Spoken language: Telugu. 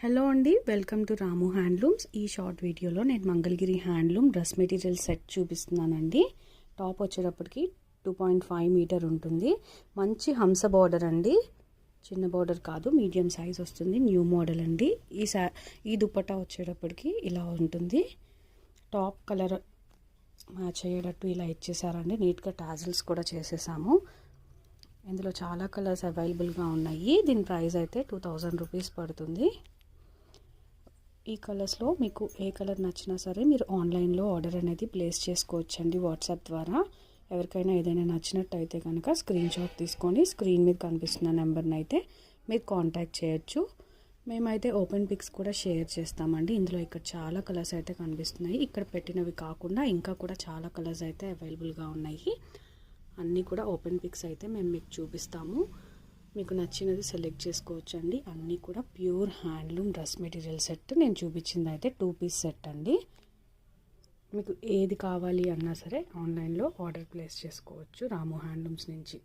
హలో అండి, వెల్కమ్ టు రాము హ్యాండ్లూమ్స్. ఈ షార్ట్ వీడియోలో నేను Mangalagiri handloom dress material set చూపిస్తున్నానండి. టాప్ వచ్చేటప్పటికి 2.5 మీటర్ ఉంటుంది. మంచి హంస బార్డర్ అండి, చిన్న బార్డర్ కాదు, మీడియం సైజ్ వస్తుంది. న్యూ మోడల్ అండి. ఈ దుపట్టా వచ్చేటప్పటికి ఇలా ఉంటుంది. టాప్ కలర్ మ్యాచ్ అయ్యేటట్టు ఇలా ఇచ్చేసారండి. నీట్గా టాజిల్స్ కూడా చేసేసాము. ఇందులో చాలా కలర్స్ అవైలబుల్గా ఉన్నాయి. దీని ప్రైస్ అయితే 2000 రూపీస్ పడుతుంది. ఈ కలర్స్లో మీకు ఏ కలర్ నచ్చినా సరే మీరు ఆన్లైన్లో ఆర్డర్ అనేది ప్లేస్ చేసుకోవచ్చండి వాట్సాప్ ద్వారా. ఎవరికైనా ఏదైనా నచ్చినట్టయితే కనుక స్క్రీన్ షాట్ తీసుకొని స్క్రీన్ మీద కనిపిస్తున్న నెంబర్ని అయితే మీరు కాంటాక్ట్ చేయొచ్చు. మేమైతే ఓపెన్ పిక్స్ కూడా షేర్ చేస్తామండి. ఇందులో ఇక్కడ చాలా కలర్స్ అయితే కనిపిస్తున్నాయి. ఇక్కడ పెట్టినవి కాకుండా ఇంకా కూడా చాలా కలర్స్ అయితే అవైలబుల్గా ఉన్నాయి. అన్నీ కూడా ఓపెన్ పిక్స్ అయితే మేము మీకు చూపిస్తాము. మీకు నచ్చినది సెలెక్ట్ చేసుకోవచ్చండి. అన్నీ కూడా pure handloom dress material set. నేను చూపించింది అయితే 2 పీస్ సెట్ అండి. మీకు ఏది కావాలి అన్నా సరే ఆన్లైన్లో ఆర్డర్ ప్లేస్ చేసుకోవచ్చు రాము హ్యాండ్లూమ్స్ నుంచి.